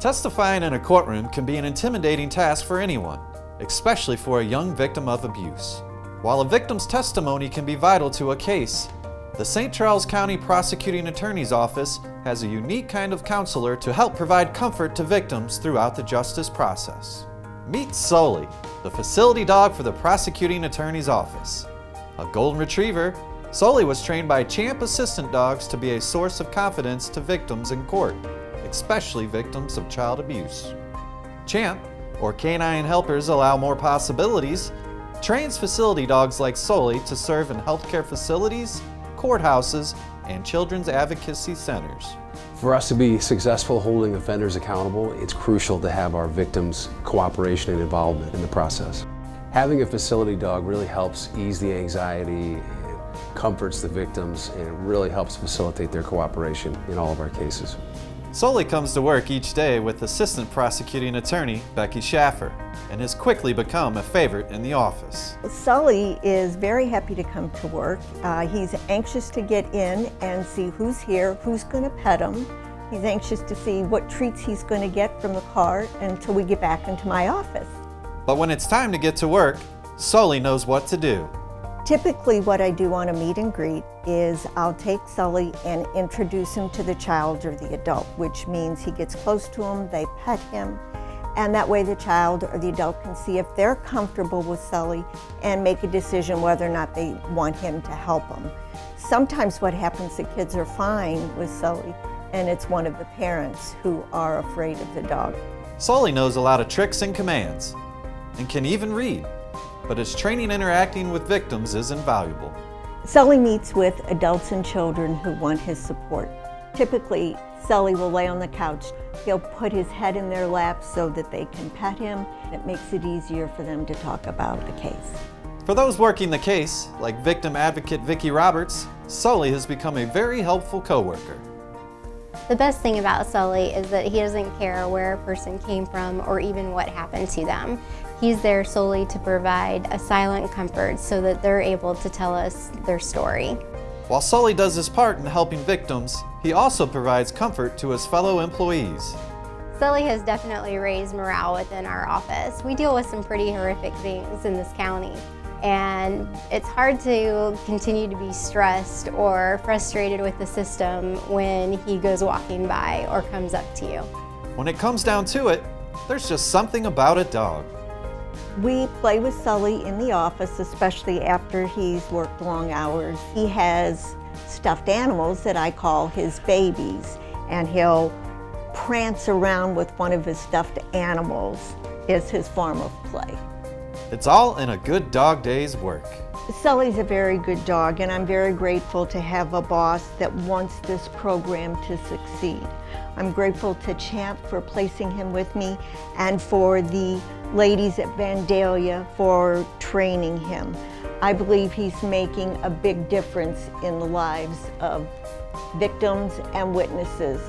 Testifying in a courtroom can be an intimidating task for anyone, especially for a young victim of abuse. While a victim's testimony can be vital to a case, the St. Charles County Prosecuting Attorney's Office has a unique kind of counselor to help provide comfort to victims throughout the justice process. Meet Sully, the facility dog for the Prosecuting Attorney's Office. A golden retriever, Sully was trained by Champ Assistant Dogs to be a source of confidence to victims in court, especially victims of child abuse. Champ, or Canine Helpers Allow More Possibilities, trains facility dogs like Sully to serve in healthcare facilities, courthouses, and children's advocacy centers. For us to be successful holding offenders accountable, it's crucial to have our victims' cooperation and involvement in the process. Having a facility dog really helps ease the anxiety, and comforts the victims, and it really helps facilitate their cooperation in all of our cases. Sully comes to work each day with Assistant Prosecuting Attorney Becky Schaffer and has quickly become a favorite in the office. Sully is very happy to come to work. He's anxious to get in and see who's here, who's going to pet him. He's anxious to see what treats he's going to get from the car until we get back into my office. But when it's time to get to work, Sully knows what to do. Typically what I do on a meet and greet is I'll take Sully and introduce him to the child or the adult, which means he gets close to him, they pet him, and that way the child or the adult can see if they're comfortable with Sully and make a decision whether or not they want him to help them. Sometimes what happens, the kids are fine with Sully and it's one of the parents who are afraid of the dog. Sully knows a lot of tricks and commands and can even read, but his training interacting with victims is invaluable. Sully meets with adults and children who want his support. Typically, Sully will lay on the couch. He'll put his head in their lap so that they can pet him. It makes it easier for them to talk about the case. For those working the case, like victim advocate Vicki Roberts, Sully has become a very helpful coworker. The best thing about Sully is that he doesn't care where a person came from or even what happened to them. He's there solely to provide a silent comfort so that they're able to tell us their story. While Sully does his part in helping victims, he also provides comfort to his fellow employees. Sully has definitely raised morale within our office. We deal with some pretty horrific things in this county, and it's hard to continue to be stressed or frustrated with the system when he goes walking by or comes up to you. When it comes down to it, there's just something about a dog. We play with Sully in the office, especially after he's worked long hours. He has stuffed animals that I call his babies, and he'll prance around with one of his stuffed animals as his form of play. It's all in a good dog day's work. Sully's a very good dog, and I'm very grateful to have a boss that wants this program to succeed. I'm grateful to Champ for placing him with me and for the ladies at Vandalia for training him. I believe he's making a big difference in the lives of victims and witnesses.